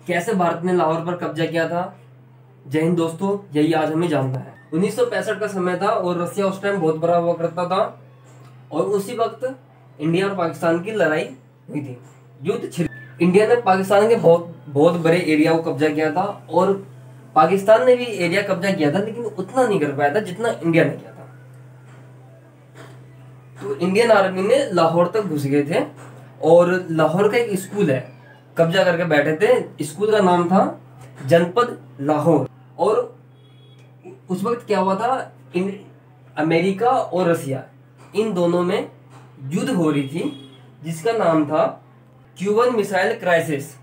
कैसे भारत ने लाहौर पर कब्जा किया था। जय हिंद दोस्तों, यही आज हमें जानना है। 1965 का समय था और रसिया उस टाइम बहुत बड़ा हुआ करता था और उसी वक्त इंडिया और पाकिस्तान की लड़ाई हुई थी, युद्ध छिड़। इंडिया ने पाकिस्तान के बहुत बड़े एरिया को कब्जा किया था और पाकिस्तान ने भी एरिया कब्जा किया था, लेकिन उतना नहीं कर पाया था जितना इंडिया ने किया था। तो इंडियन आर्मी ने लाहौर तक घुस गए थे और लाहौर का एक स्कूल है, कब्जा करके बैठे थे। स्कूल का नाम था जनपद लाहौर। और उस वक्त क्या हुआ था, अमेरिका और रसिया इन दोनों में युद्ध हो रही थी, जिसका नाम था Cuban missile crisis.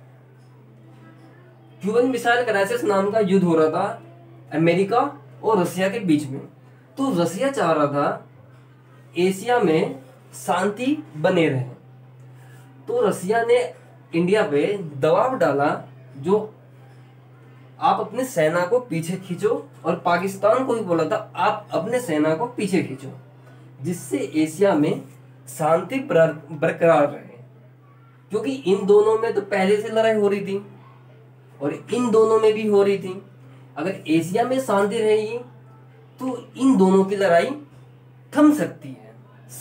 Cuban missile crisis नाम का युद्ध हो रहा था अमेरिका और रसिया के बीच में। तो रसिया चाह रहा था एशिया में शांति बने रहे। तो रसिया ने इंडिया पे दबाव डाला, जो आप अपने सेना को पीछे खींचो, और पाकिस्तान को भी बोला था आप अपने सेना को पीछे खींचो, जिससे एशिया में शांति बरकरार रहे। क्योंकि इन दोनों में तो पहले से लड़ाई हो रही थी और इन दोनों में भी हो रही थी। अगर एशिया में शांति रहेगी तो इन दोनों की लड़ाई थम सकती है,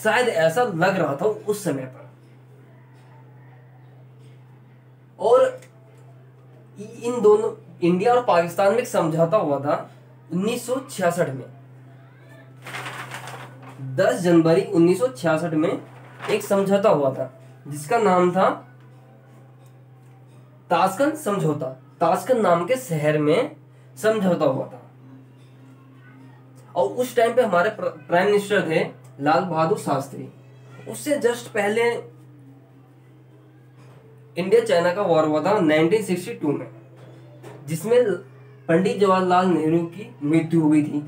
शायद ऐसा लग रहा था उस समय पर। और इन दोनों इंडिया और पाकिस्तान में एक समझौता हुआ था 1966 में। 10 जनवरी 1966 में एक समझौता हुआ था जिसका नाम था ताशकंद समझौता। ताशकंद नाम के शहर में समझौता हुआ था और उस टाइम पे हमारे प्राइम मिनिस्टर थे लाल बहादुर शास्त्री। उससे जस्ट पहले इंडिया चाइना का वॉर हुआ था 1962 में, जिसमें पंडित जवाहरलाल नेहरू की मृत्यु हुई थी।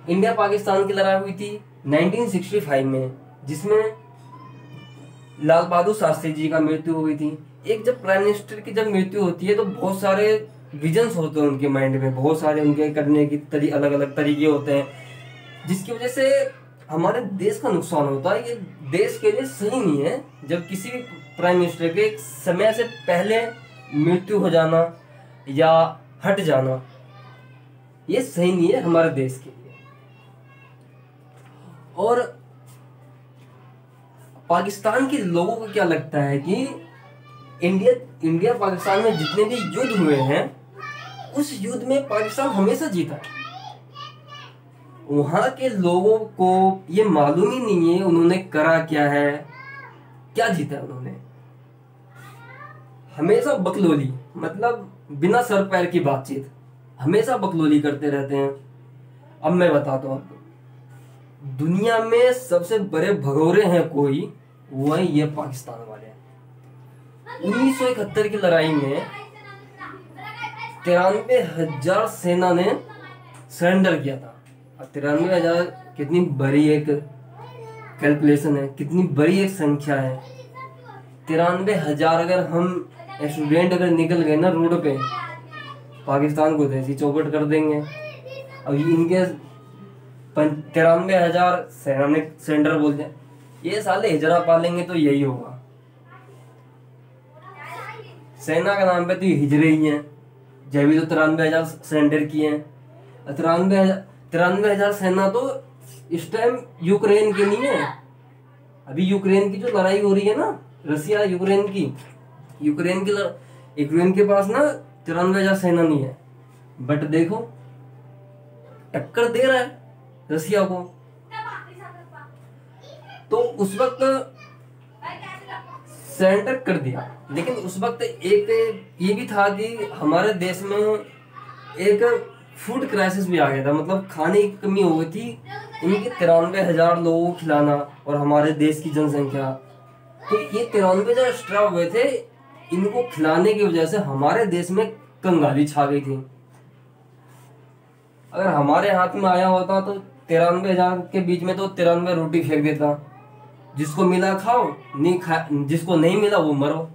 इंडिया पाकिस्तान की लड़ाई हुई थी 1965 में, जिसमें लाल बहादुर शास्त्री जी का मृत्यु हुई थी। एक जब प्राइम मिनिस्टर की जब मृत्यु होती है तो बहुत सारे विजन्स होते हैं उनके माइंड में, बहुत सारे उनके करने की अलग अलग तरीके होते हैं, जिसकी वजह से हमारे देश का नुकसान होता है। ये देश के लिए सही नहीं है जब किसी भी प्राइम मिनिस्टर के समय से पहले मृत्यु हो जाना या हट जाना, ये सही नहीं है हमारे देश के लिए। और पाकिस्तान के लोगों को क्या लगता है कि इंडिया पाकिस्तान में जितने भी युद्ध हुए हैं, उस युद्ध में पाकिस्तान हमेशा जीता है। वहां के लोगों को ये मालूम ही नहीं है उन्होंने करा क्या है, क्या जीता है उन्होंने। हमेशा बकलोली, मतलब बिना सर पैर की बातचीत, हमेशा बकलोली करते रहते हैं। अब मैं बताता हूं आपको, दुनिया में सबसे बड़े भगोरे हैं कोई, वो है ये पाकिस्तान वाले। 1971 की लड़ाई में 93,000 सेना ने सरेंडर किया था। 93,000 कितनी बड़ी एक कैलकुलेशन है, कितनी बड़ी एक संख्या है। 93,000 अगर हम स्टूडेंट अगर निकल गए ना रोड पे, पाकिस्तान को ऐसी चौपट कर देंगे। अब इनके 93,000 सेना ने सरेंडर बोल दिया, ये साले हिजरा पालेंगे तो यही होगा। सेना का नाम पे तो ये हिजरे ही हैं, जब भी तो 93,000 सरेंडर किए हैं। 93,000 सेना तो इस टाइम यूक्रेन की नहीं है। अभी यूक्रेन की जो लड़ाई हो रही है ना, रसिया यूक्रेन के पास ना 93,000 सेना नहीं है, बट देखो टक्कर दे रहा है रसिया को। तो उस वक्त सरेंडर कर दिया, लेकिन उस वक्त एक ये भी था कि हमारे देश में एक फूड क्राइसिस भी आ गया था, मतलब खाने की कमी हो गई थी। इनके 93,000 लोगों को खिलाना और हमारे देश की जनसंख्या, तो ये 93,000 एक्स्ट्रा हुए थे। इनको खिलाने की वजह से हमारे देश में कंगाली छा गई थी। अगर हमारे हाथ में आया होता तो 93,000 के बीच में तो 93 रोटी फेंक देता, जिसको मिला खाओ, जिसको नहीं मिला वो मरो।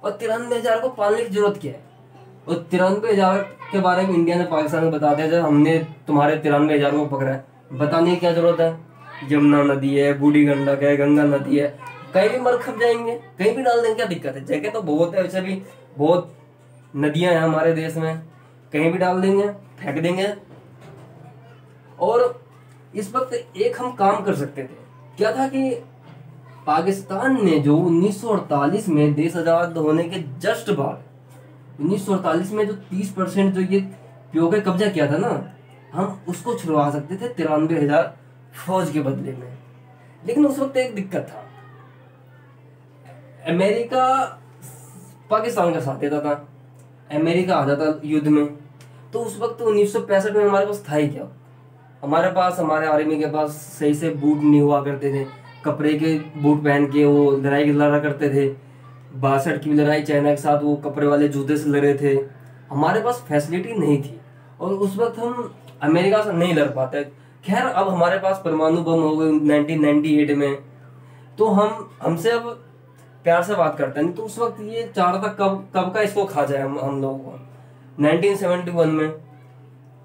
और 93,000 को पालने की जरूरत क्या है। और 93,000 के बारे में इंडिया ने पाकिस्तान को बता दिया जब हमने तुम्हारे 93,000 को पकड़ा है। बताने की क्या जरूरत है, यमुना नदी है, बूढ़ी गंडक है, गंगा नदी है, कहीं भी मर खप जाएंगे, कहीं भी डाल देंगे, क्या दिक्कत है। जगह तो बहुत है, वैसे भी बहुत नदियां हैं हमारे देश में, कहीं भी डाल देंगे, फेंक देंगे। और इस वक्त एक हम काम कर सकते थे, क्या था कि पाकिस्तान ने जो 1948 में देश आजाद होने के जस्ट बाद 1948 में जो 30% जो ये पीओके कब्जा किया था ना, हम उसको छुड़वा सकते थे 93,000 फौज के बदले में। लेकिन उस वक्त एक दिक्कत था, अमेरिका पाकिस्तान का साथ देता था, अमेरिका आ जाता युद्ध में। तो उस वक्त 1965 में हमारे पास था ही क्या? हमारे आर्मी के पास सही से बूट नहीं हुआ करते थे, कपड़े के बूट पहन के वो लड़ाई लड़ा करते थे। 62 की लड़ाई चाइना के साथ वो कपड़े वाले जूते से लड़े थे। हमारे पास फैसिलिटी नहीं थी और उस वक्त हम अमेरिका से नहीं लड़ पाते। खैर अब हमारे पास परमाणु बम हो गए 1998 में, तो हमसे अब प्यार से बात करते हैं। नहीं तो उस वक्त ये चाह रहा था कब का इसको खा जाए हम लोगों को। 1971 में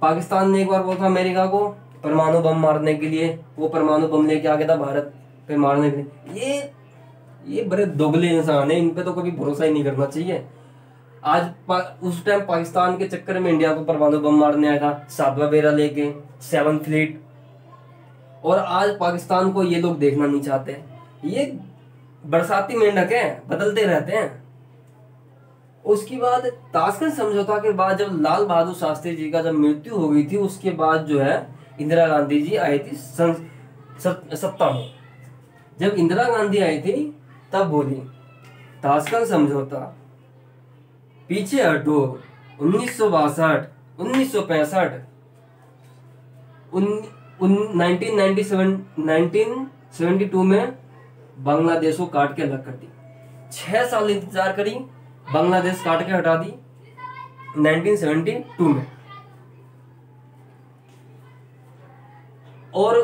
पाकिस्तान ने एक बार बोला था अमेरिका को परमाणु बम मारने के लिए, वो परमाणु बम लेके आ गया था भारत पे मारने के लिए। ये बड़े दोगले इंसान है, इन पे तो कभी भरोसा ही नहीं करना चाहिए। उस टाइम पाकिस्तान के चक्कर में इंडिया को परमाणु बम मारने आया था 7वां बेरा लेके, 7th फ्लीट। और आज पाकिस्तान को ये लोग देखना नहीं चाहते। ये बरसाती मेंढक हैं, बदलते रहते हैं। उसके बाद ताशकंद समझौता के बाद जब लाल बहादुर शास्त्री जी का जब मृत्यु हो गई थी, उसके बाद जो है इंदिरा गांधी जी आई थी सत्ता में। जब इंदिरा गांधी आई थी तब बोली ताशकंद समझौता पीछे हटो, 1962, 1965, 1972 में बांग्लादेश को काट के अलग कर दी। 6 साल इंतजार करी, बांग्लादेश काट के हटा दी 1972 में। और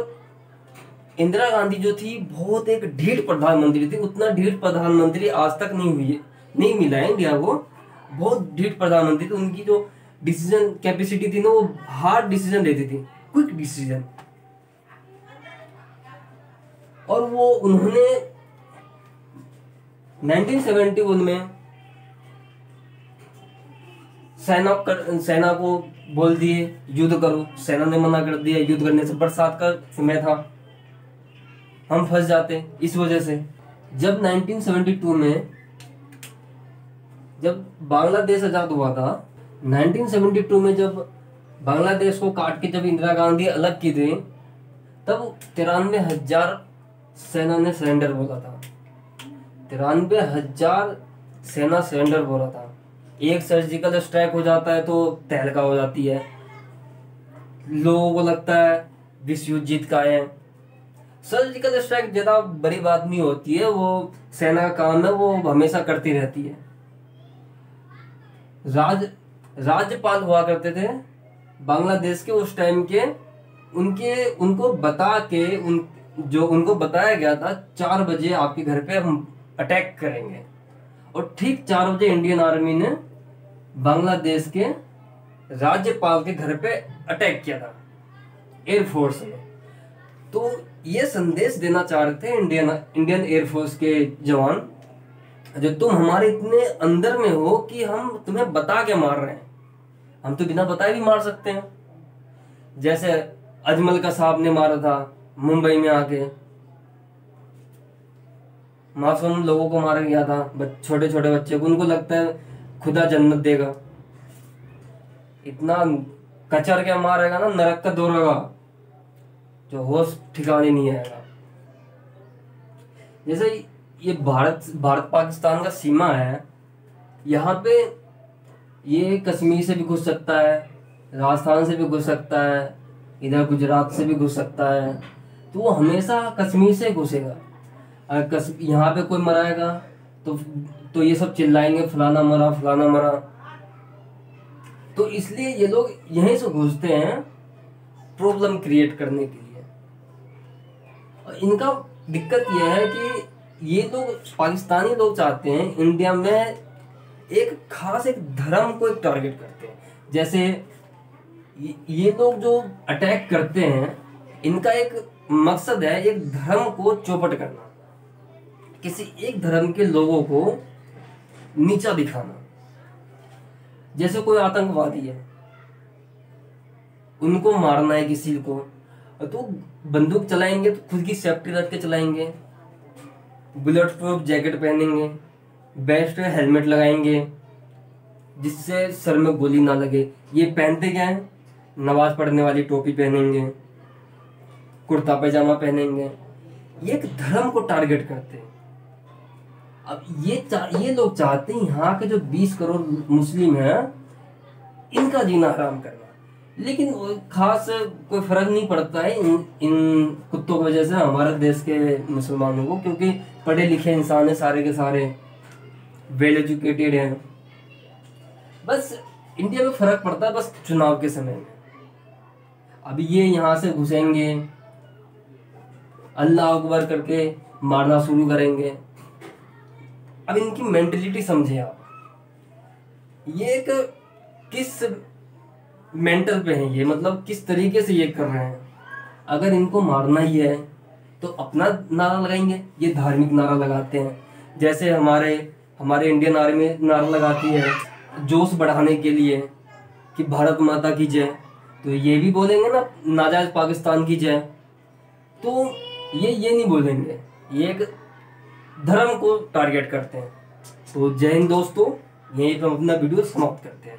इंदिरा गांधी जो थी बहुत एक ढीठ प्रधानमंत्री थी। उतना ढीठ प्रधानमंत्री आज तक नहीं मिला है इंडिया को। बहुत ढीठ प्रधानमंत्री थी। उनकी जो डिसीजन कैपेसिटी थी ना, वो हार्ड डिसीजन लेती थी, क्विक डिसीजन। और वो उन्होंने 1971 में सेना को बोल दिए युद्ध करो। सेना ने मना कर दिया युद्ध करने से। बरसात का समय था, हम फंस जाते इस वजह से। जब 1972 में जब बांग्लादेश आजाद हुआ था, 1972 में जब बांग्लादेश को काट के जब इंदिरा गांधी अलग की थी, तब 93,000 सेना ने सरेंडर बोला था। 93,000 सेना सरेंडर बोला था। एक सर्जिकल स्ट्राइक हो जाता है तो तहलका हो जाती है, लोगों को लगता है विश्व युद्ध जीत का है। सर्जिकल स्ट्राइक ज्यादा बड़ी बात नहीं होती है, वो सेना का काम है, वो हमेशा करती रहती है। राज्यपाल हुआ करते थे बांग्लादेश के उस टाइम के, उनको बताया गया था 4 बजे आपके घर पे हम अटैक करेंगे। और ठीक 4 बजे इंडियन आर्मी ने बांग्लादेश के राज्यपाल के घर पे अटैक किया था एयरफोर्स ने। तो ये संदेश देना चाह रहे थे इंडियन एयरफोर्स के जवान, जो तुम हमारे इतने अंदर में हो कि हम तुम्हें बता के मार रहे हैं। हम तो बिना बताए भी मार सकते हैं, जैसे अजमल का साहब ने मारा था मुंबई में आके, मासूम लोगों को मारा गया था, छोटे छोटे बच्चे को। उनको लगता है खुदा जन्नत देगा, इतना कचर के मारेगा ना, नरक का दौड़ेगा, जो होश ठिकाने नहीं आएगा। जैसे ये भारत पाकिस्तान का सीमा है, यहाँ पे ये कश्मीर से भी घुस सकता है, राजस्थान से भी घुस सकता है, इधर गुजरात से भी घुस सकता है। तो वो हमेशा कश्मीर से घुसेगा। अगर यहाँ पे कोई मराएगा तो ये सब चिल्लाएंगे फलाना मरा फलाना मरा। तो इसलिए ये लोग यहीं से घुसते हैं प्रॉब्लम क्रिएट करने के लिए। और इनका दिक्कत यह है कि ये लोग पाकिस्तानी लोग चाहते हैं इंडिया में एक खास एक धर्म को एक टारगेट करते हैं। जैसे ये लोग जो अटैक करते हैं, इनका एक मकसद है एक धर्म को चौपट करना, किसी एक धर्म के लोगों को नीचा दिखाना। जैसे कोई आतंकवादी है, उनको मारना है किसी को, तो बंदूक चलाएंगे तो खुद की सेफ्टी रख के चलाएंगे, बुलेट प्रूफ जैकेट पहनेंगे, बेस्ट हेलमेट लगाएंगे जिससे सर में गोली ना लगे। ये पहनते क्या है, नमाज पढ़ने वाली टोपी पहनेंगे, कुर्ता पैजामा पहनेंगे, ये एक धर्म को टारगेट करते हैं। अब ये लोग चाहते हैं यहाँ के जो 20 करोड़ मुस्लिम हैं इनका जीना हराम करना, लेकिन खास कोई फर्क नहीं पड़ता है इन कुत्तों की वजह से हमारे देश के मुसलमानों को, क्योंकि पढ़े लिखे इंसान है, सारे के सारे वेल एजुकेटेड हैं। बस इंडिया में फर्क पड़ता है बस चुनाव के समय में। अब ये यहाँ से घुसेंगे, अल्लाह अकबर करके मारना शुरू करेंगे। अब इनकी मेंटेलिटी समझे आप, ये एक किस मेंटल पे है ये, मतलब किस तरीके से ये कर रहे हैं। अगर इनको मारना ही है तो अपना नारा लगाएंगे, ये धार्मिक नारा लगाते हैं। जैसे हमारे इंडियन आर्मी नारा लगाती है जोश बढ़ाने के लिए कि भारत माता की जय, तो ये भी बोलेंगे ना नाजायज पाकिस्तान की जय। तो ये नहीं बोलेंगे, ये एक धर्म को टारगेट करते हैं। तो जय हिंद दोस्तों, यहीं पर हम अपना वीडियो समाप्त करते हैं।